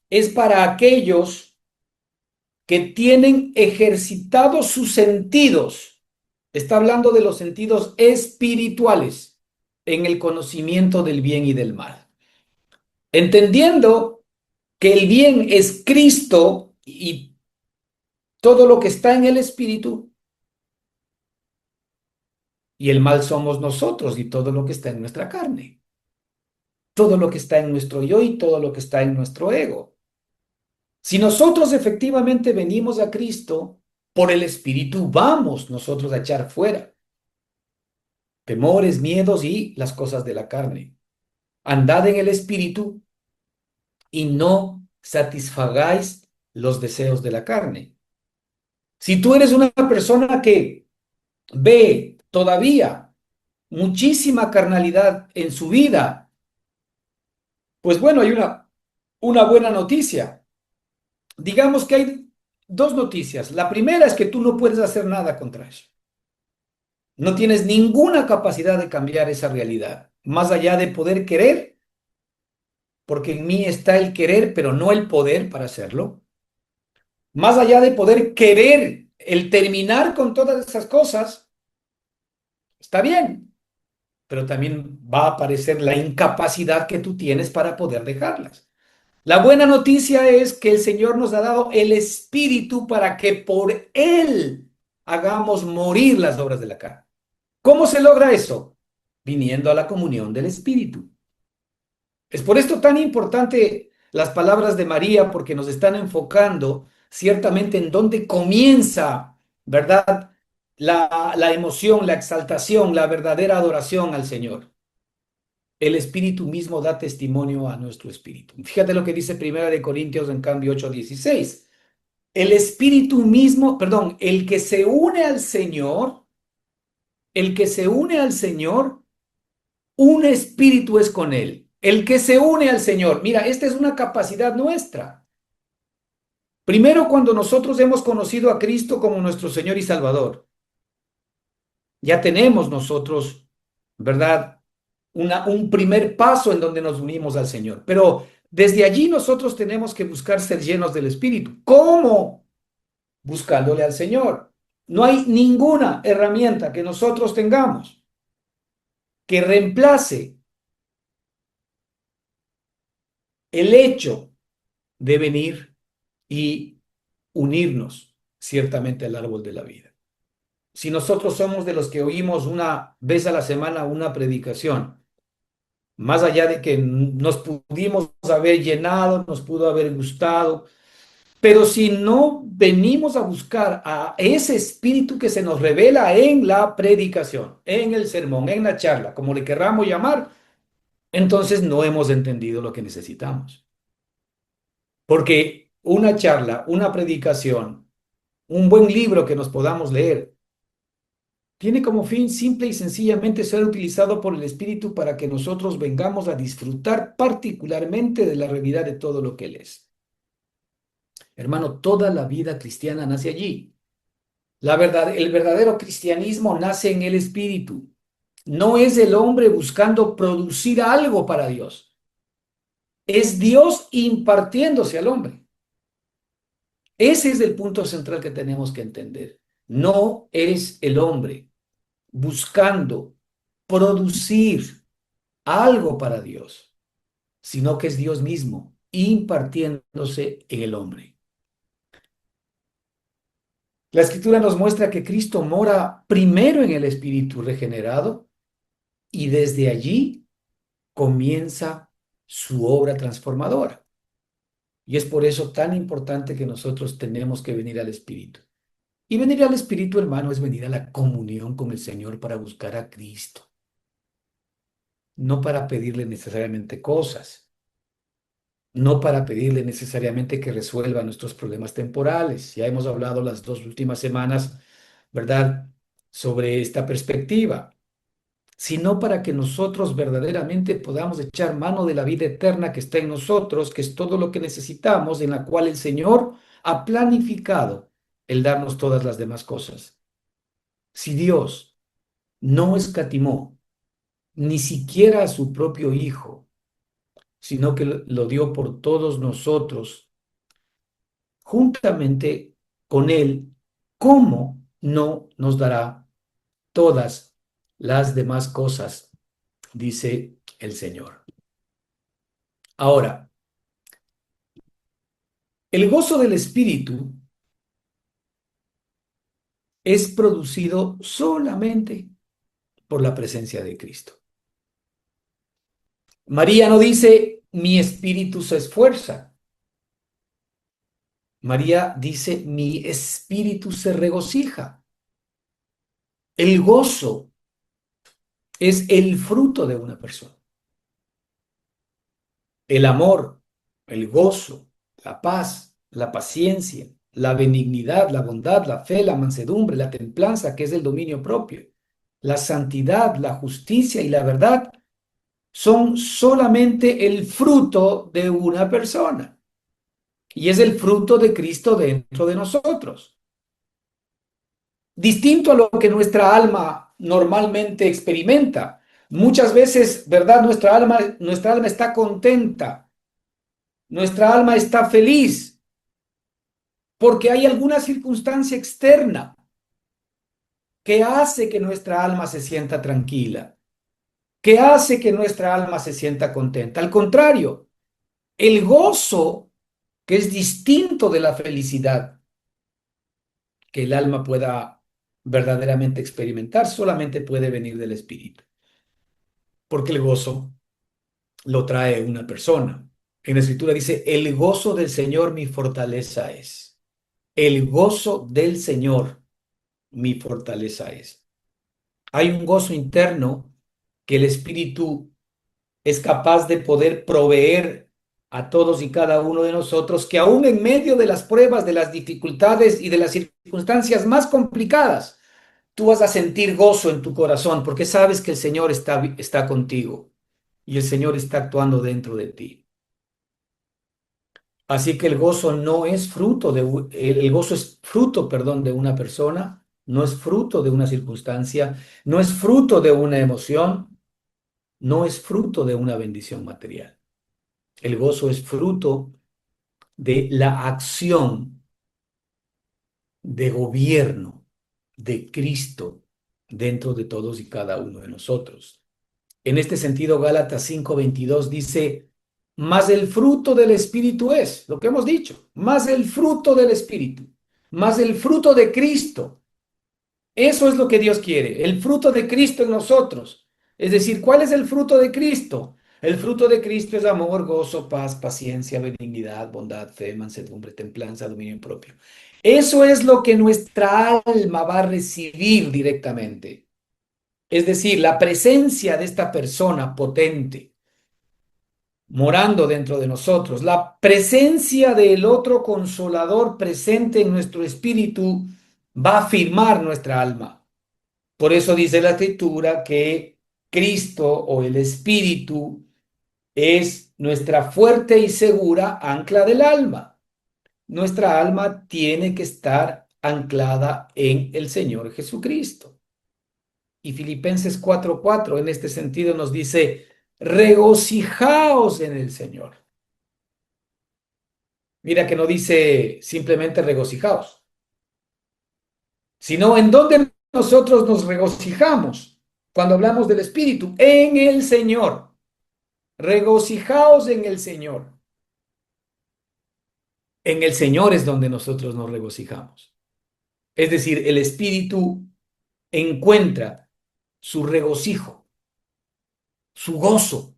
es para aquellos que tienen ejercitados sus sentidos. Está hablando de los sentidos espirituales en el conocimiento del bien y del mal. Entendiendo que el bien es Cristo y todo lo que está en el Espíritu, y el mal somos nosotros y todo lo que está en nuestra carne, todo lo que está en nuestro yo y todo lo que está en nuestro ego. Si nosotros efectivamente venimos a Cristo, por el Espíritu vamos nosotros a echar fuera temores, miedos y las cosas de la carne. Andad en el Espíritu y no satisfagáis los deseos de la carne. Si tú eres una persona que ve todavía muchísima carnalidad en su vida, pues bueno, hay una buena noticia. Digamos que hay dos noticias. La primera es que tú no puedes hacer nada contra eso. No tienes ninguna capacidad de cambiar esa realidad, más allá de poder querer, porque en mí está el querer, pero no el poder para hacerlo. Más allá de poder querer el terminar con todas esas cosas, está bien, pero también va a aparecer la incapacidad que tú tienes para poder dejarlas. La buena noticia es que el Señor nos ha dado el Espíritu para que por Él hagamos morir las obras de la carne. ¿Cómo se logra eso? Viniendo a la comunión del Espíritu. Es por esto tan importante las palabras de María, porque nos están enfocando ciertamente en dónde comienza, ¿verdad? La emoción, la exaltación, la verdadera adoración al Señor. El Espíritu mismo da testimonio a nuestro espíritu. Fíjate lo que dice Primera de Corintios en cambio 8:16. El Espíritu mismo, perdón, el que se une al Señor, un espíritu es con él. El que se une al Señor, mira, esta es una capacidad nuestra. Primero, cuando nosotros hemos conocido a Cristo como nuestro Señor y Salvador, ya tenemos nosotros, ¿verdad? Un primer paso en donde nos unimos al Señor. Pero desde allí nosotros tenemos que buscar ser llenos del Espíritu. ¿Cómo? Buscándole al Señor. No hay ninguna herramienta que nosotros tengamos que reemplace el hecho de venir y unirnos ciertamente al árbol de la vida. Si nosotros somos de los que oímos una vez a la semana una predicación, más allá de que nos pudimos haber llenado, nos pudo haber gustado, pero si no venimos a buscar a ese espíritu que se nos revela en la predicación, en el sermón, en la charla, como le querramos llamar, entonces no hemos entendido lo que necesitamos. Porque una charla, una predicación, un buen libro que nos podamos leer, tiene como fin simple y sencillamente ser utilizado por el Espíritu para que nosotros vengamos a disfrutar particularmente de la realidad de todo lo que Él es. Hermano, toda la vida cristiana nace allí. El verdadero cristianismo nace en el Espíritu. No es el hombre buscando producir algo para Dios. Es Dios impartiéndose al hombre. Ese es el punto central que tenemos que entender. No es el hombre buscando producir algo para Dios, sino que es Dios mismo impartiéndose en el hombre. La escritura nos muestra que Cristo mora primero en el espíritu regenerado y desde allí comienza su obra transformadora. Y es por eso tan importante que nosotros tenemos que venir al espíritu. Y venir al espíritu, hermano, es venir a la comunión con el Señor para buscar a Cristo, no para pedirle necesariamente cosas, no para pedirle necesariamente que resuelva nuestros problemas temporales. Ya hemos hablado las dos últimas semanas, ¿verdad?, sobre esta perspectiva, sino para que nosotros verdaderamente podamos echar mano de la vida eterna que está en nosotros, que es todo lo que necesitamos, en la cual el Señor ha planificado el darnos todas las demás cosas. Si Dios no escatimó ni siquiera a su propio Hijo, sino que lo dio por todos nosotros, juntamente con Él, ¿cómo no nos dará todas las demás cosas? Dice el Señor. Ahora, el gozo del Espíritu es producido solamente. por la presencia de Cristo. María no dice, mi espíritu se esfuerza. María dice, mi espíritu se regocija. El gozo es el fruto de una persona. El amor, el gozo, la paz, la paciencia, la benignidad, la bondad, la fe, la mansedumbre, la templanza, que es el dominio propio, la santidad, la justicia y la verdad son solamente el fruto de una persona. Y es el fruto de Cristo dentro de nosotros. Distinto a lo que nuestra alma normalmente experimenta. Muchas veces, ¿verdad? Nuestra alma está contenta, nuestra alma está feliz, porque hay alguna circunstancia externa que hace que nuestra alma se sienta tranquila, que hace que nuestra alma se sienta contenta. Al contrario, el gozo, que es distinto de la felicidad que el alma pueda verdaderamente experimentar, solamente puede venir del espíritu, porque el gozo lo trae una persona. En la escritura dice, el gozo del Señor mi fortaleza es. El gozo del Señor mi fortaleza es. Hay un gozo interno que el espíritu es capaz de poder proveer a todos y cada uno de nosotros, que aún en medio de las pruebas, de las dificultades y de las circunstancias más complicadas, tú vas a sentir gozo en tu corazón porque sabes que el Señor está contigo y el Señor está actuando dentro de ti. Así que el gozo no es fruto el gozo es fruto, perdón, de una persona, no es fruto de una circunstancia, no es fruto de una emoción, no es fruto de una bendición material. El gozo es fruto de la acción de gobierno de Cristo dentro de todos y cada uno de nosotros. En este sentido, Gálatas 5:22 dice, más el fruto del Espíritu es, lo que hemos dicho, más el fruto del Espíritu, más el fruto de Cristo. Eso es lo que Dios quiere, el fruto de Cristo en nosotros. Es decir, ¿cuál es el fruto de Cristo? El fruto de Cristo es amor, gozo, paz, paciencia, benignidad, bondad, fe, mansedumbre, templanza, dominio propio. Eso es lo que nuestra alma va a recibir directamente. Es decir, la presencia de esta persona potente morando dentro de nosotros, la presencia del otro consolador presente en nuestro espíritu va a afirmar nuestra alma. Por eso dice la Escritura que Cristo o el Espíritu es nuestra fuerte y segura ancla del alma. Nuestra alma tiene que estar anclada en el Señor Jesucristo. Y Filipenses 4:4 en este sentido nos dice, regocijaos en el Señor. Mira que no dice simplemente regocijaos, sino en dónde nosotros nos regocijamos cuando hablamos del Espíritu, en el Señor. Regocijaos en el Señor. En el Señor es donde nosotros nos regocijamos. Es decir, el Espíritu encuentra su regocijo, su gozo,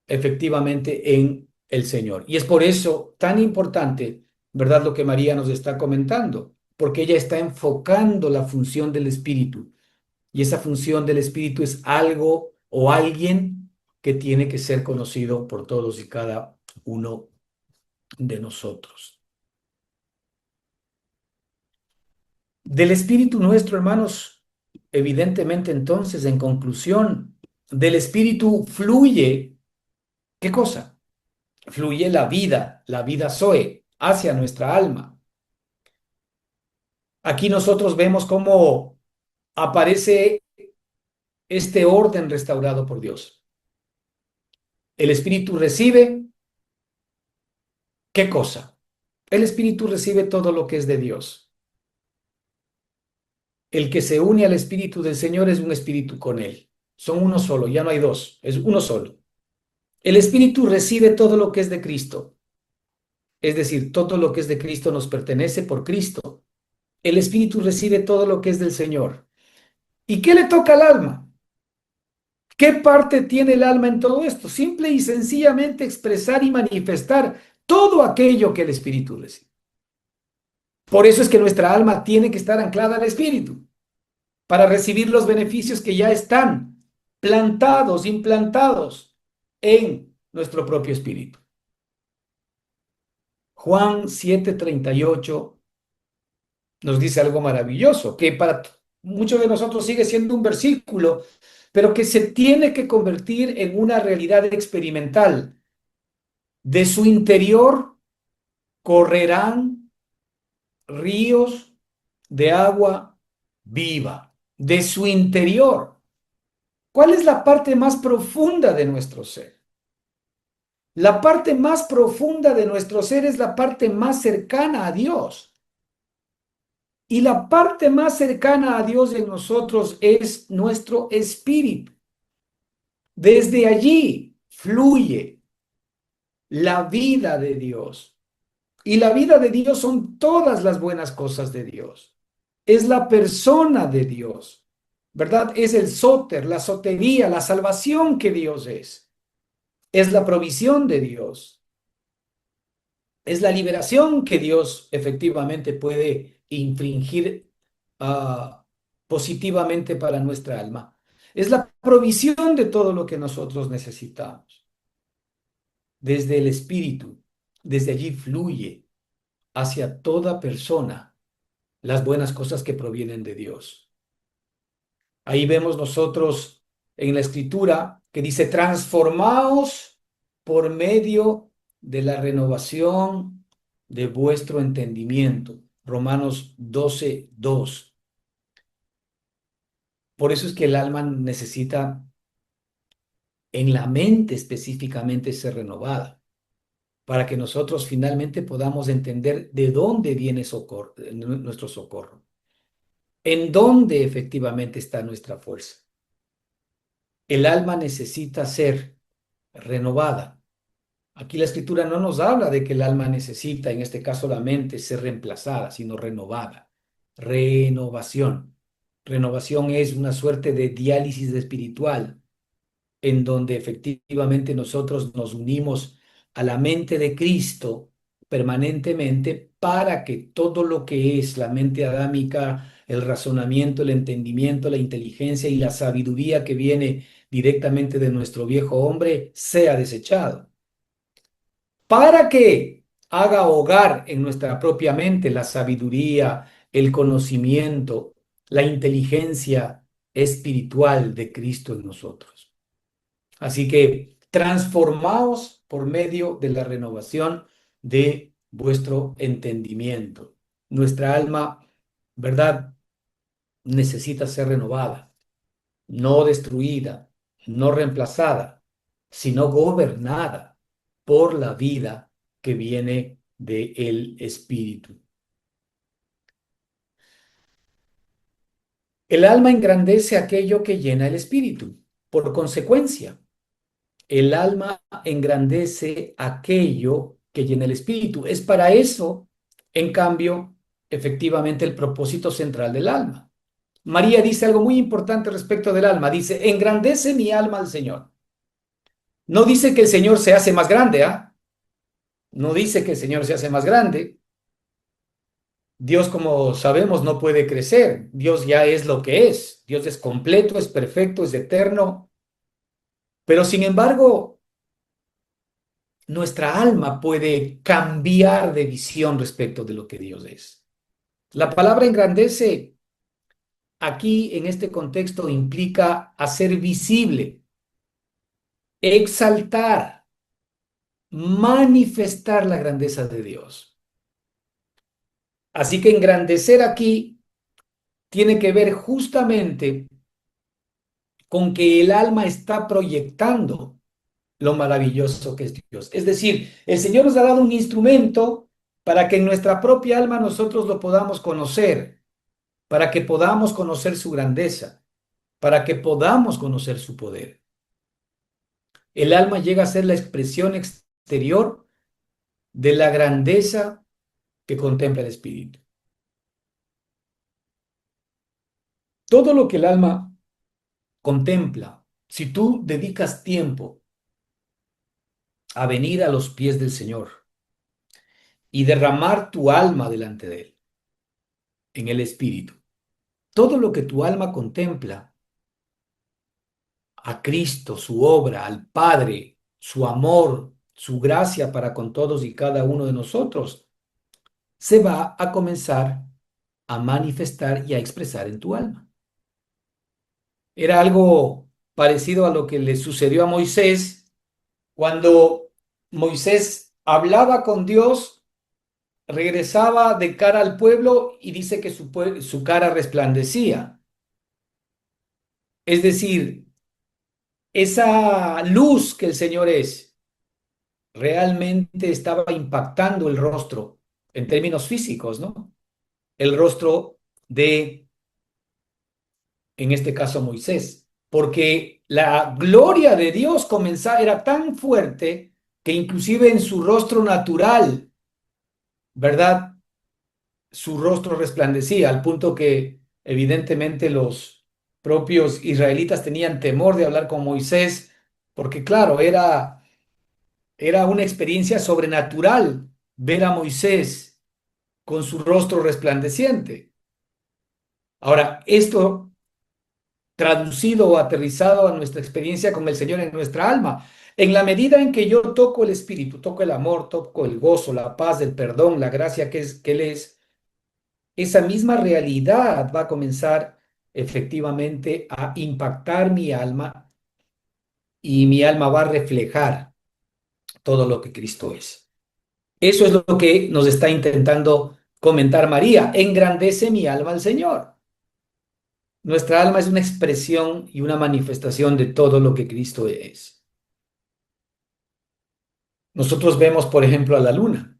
efectivamente en el Señor. Y es por eso tan importante, ¿verdad? Lo que María nos está comentando, porque ella está enfocando la función del Espíritu. Y esa función del Espíritu es algo o alguien que tiene que ser conocido por todos y cada uno de nosotros. Del Espíritu nuestro, hermanos, evidentemente entonces, en conclusión, del Espíritu fluye, ¿qué cosa? Fluye la vida Zoe, hacia nuestra alma. Aquí nosotros vemos cómo aparece este orden restaurado por Dios. El Espíritu recibe, ¿qué cosa? El Espíritu recibe todo lo que es de Dios. El que se une al Espíritu del Señor es un espíritu con Él. Son uno solo, ya no hay dos, es uno solo. El Espíritu recibe todo lo que es de Cristo. Es decir, todo lo que es de Cristo nos pertenece por Cristo. El Espíritu recibe todo lo que es del Señor. ¿Y qué le toca al alma? ¿Qué parte tiene el alma en todo esto? Simple y sencillamente expresar y manifestar todo aquello que el espíritu recibe. Por eso es que nuestra alma tiene que estar anclada al espíritu para recibir los beneficios que ya están plantados, implantados en nuestro propio espíritu. Juan 7:38 nos dice algo maravilloso, que para muchos de nosotros sigue siendo un versículo, pero que se tiene que convertir en una realidad experimental. De su interior correrán ríos de agua viva. De su interior. ¿Cuál es la parte más profunda de nuestro ser? La parte más profunda de nuestro ser es la parte más cercana a Dios. Y la parte más cercana a Dios en nosotros es nuestro espíritu. Desde allí fluye la vida de Dios. Y la vida de Dios son todas las buenas cosas de Dios. Es la persona de Dios, ¿verdad? Es el sóter, la sotería, la salvación que Dios es. Es la provisión de Dios. Es la liberación que Dios efectivamente puede infringir ah, positivamente para nuestra alma. Es la provisión de todo lo que nosotros necesitamos. Desde el espíritu, desde allí fluye hacia toda persona las buenas cosas que provienen de Dios. Ahí vemos nosotros en la escritura que dice, transformaos por medio de la renovación de vuestro entendimiento. Romanos 12:2. Por eso es que el alma necesita en la mente específicamente ser renovada, para que nosotros finalmente podamos entender de dónde viene nuestro socorro, en dónde efectivamente está nuestra fuerza. El alma necesita ser renovada. Aquí la escritura no nos habla de que el alma necesita, en este caso la mente, ser reemplazada, sino renovada. Renovación. Renovación es una suerte de diálisis espiritual en donde efectivamente nosotros nos unimos a la mente de Cristo permanentemente para que todo lo que es la mente adámica, el razonamiento, el entendimiento, la inteligencia y la sabiduría que viene directamente de nuestro viejo hombre sea desechado. Para que haga hogar en nuestra propia mente la sabiduría, el conocimiento, la inteligencia espiritual de Cristo en nosotros. Así que transformaos por medio de la renovación de vuestro entendimiento. Nuestra alma, ¿verdad? Necesita ser renovada, no destruida, no reemplazada, sino gobernada por la vida que viene del Espíritu. El alma engrandece aquello que llena el Espíritu. Por consecuencia, el alma engrandece aquello que llena el espíritu. Es para eso, en cambio, efectivamente el propósito central del alma. María dice algo muy importante respecto del alma. Dice, engrandece mi alma al Señor. No dice que el Señor se hace más grande, ¿ah? No dice que el Señor se hace más grande. Dios, como sabemos, no puede crecer. Dios ya es lo que es. Dios es completo, es perfecto, es eterno. Pero sin embargo, nuestra alma puede cambiar de visión respecto de lo que Dios es. La palabra engrandece aquí en este contexto implica hacer visible, exaltar, manifestar la grandeza de Dios. Así que engrandecer aquí tiene que ver justamente con que el alma está proyectando lo maravilloso que es Dios. Es decir, el Señor nos ha dado un instrumento para que en nuestra propia alma nosotros lo podamos conocer, para que podamos conocer su grandeza, para que podamos conocer su poder. El alma llega a ser la expresión exterior de la grandeza que contempla el espíritu. Todo lo que el alma contempla, si tú dedicas tiempo a venir a los pies del Señor y derramar tu alma delante de Él, en el Espíritu, todo lo que tu alma contempla, a Cristo, su obra, al Padre, su amor, su gracia para con todos y cada uno de nosotros, se va a comenzar a manifestar y a expresar en tu alma. Era algo parecido a lo que le sucedió a Moisés cuando Moisés hablaba con Dios, regresaba de cara al pueblo y dice que su cara resplandecía. Es decir, esa luz que el Señor es realmente estaba impactando el rostro en términos físicos, ¿no? El rostro de, en este caso, Moisés, porque la gloria de Dios comenzaba, era tan fuerte que inclusive en su rostro natural, ¿verdad? Su rostro resplandecía, al punto que evidentemente los propios israelitas tenían temor de hablar con Moisés, porque claro, era una experiencia sobrenatural ver a Moisés con su rostro resplandeciente. Ahora, esto traducido o aterrizado a nuestra experiencia con el Señor en nuestra alma. En la medida en que yo toco el Espíritu, toco el amor, toco el gozo, la paz, el perdón, la gracia que Él es, esa misma realidad va a comenzar efectivamente a impactar mi alma y mi alma va a reflejar todo lo que Cristo es. Eso es lo que nos está intentando comentar María. Engrandece mi alma al Señor. Nuestra alma es una expresión y una manifestación de todo lo que Cristo es. Nosotros vemos, por ejemplo, a la luna.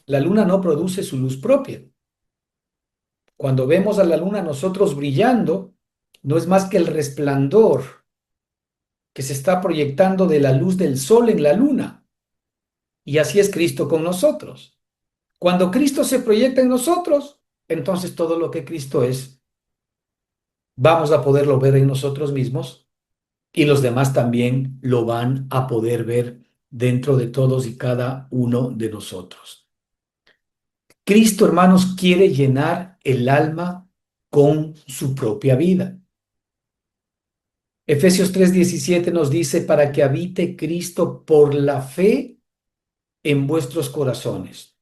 La luna no produce su luz propia. Cuando vemos a la luna nosotros brillando, no es más que el resplandor que se está proyectando de la luz del sol en la luna. Y así es Cristo con nosotros. Cuando Cristo se proyecta en nosotros, entonces todo lo que Cristo es, vamos a poderlo ver en nosotros mismos y los demás también lo van a poder ver dentro de todos y cada uno de nosotros. Cristo, hermanos, quiere llenar el alma con su propia vida. Efesios 3:17 nos dice, para que habite Cristo por la fe en vuestros corazones.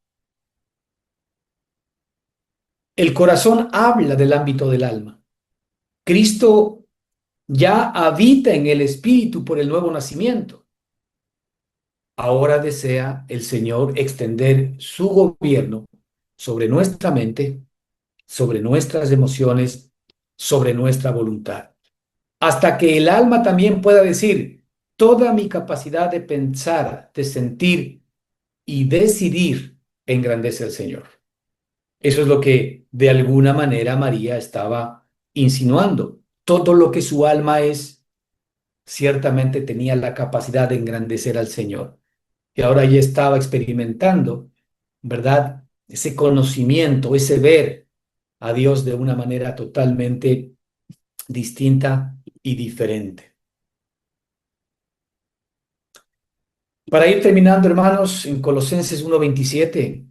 El corazón habla del ámbito del alma. Cristo ya habita en el Espíritu por el nuevo nacimiento. Ahora desea el Señor extender su gobierno sobre nuestra mente, sobre nuestras emociones, sobre nuestra voluntad, hasta que el alma también pueda decir, toda mi capacidad de pensar, de sentir y decidir engrandece al Señor. Eso es lo que de alguna manera María estaba insinuando. Todo lo que su alma es, ciertamente tenía la capacidad de engrandecer al Señor. Y ahora ella estaba experimentando, ¿verdad? Ese conocimiento, ese ver a Dios de una manera totalmente distinta y diferente. Para ir terminando, hermanos, en Colosenses 1:27,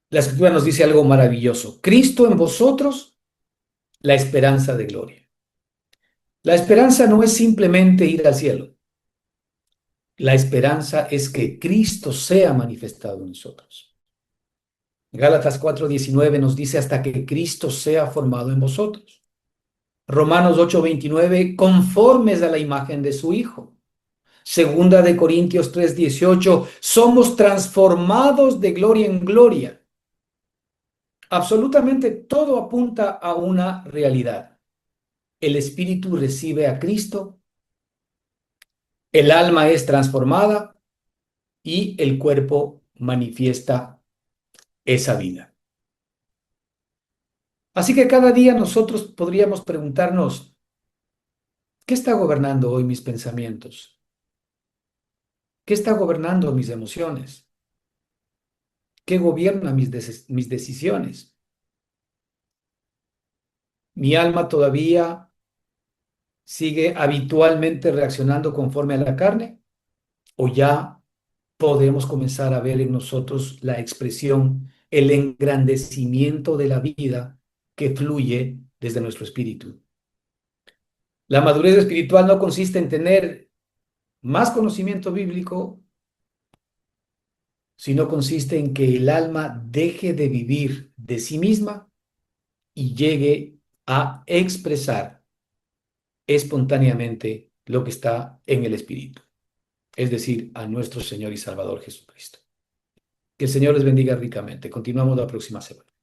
la Escritura nos dice algo maravilloso. Cristo en vosotros, la esperanza de gloria. La esperanza no es simplemente ir al cielo. La esperanza es que Cristo sea manifestado en nosotros. Gálatas 4:19 nos dice hasta que Cristo sea formado en vosotros. Romanos 8:29, conformes a la imagen de su Hijo. Segunda de Corintios 3:18, somos transformados de gloria en gloria. Absolutamente todo apunta a una realidad. El espíritu recibe a Cristo, el alma es transformada y el cuerpo manifiesta esa vida. Así que cada día nosotros podríamos preguntarnos, ¿qué está gobernando hoy mis pensamientos? ¿Qué está gobernando mis emociones? ¿Qué gobierna mis decisiones? Mi alma todavía sigue habitualmente reaccionando conforme a la carne, o ya podemos comenzar a ver en nosotros la expresión, el engrandecimiento de la vida que fluye desde nuestro espíritu. La madurez espiritual no consiste en tener más conocimiento bíblico, sino consiste en que el alma deje de vivir de sí misma y llegue a expresar espontáneamente lo que está en el espíritu, es decir, a nuestro Señor y Salvador Jesucristo. Que el Señor les bendiga ricamente. Continuamos la próxima semana.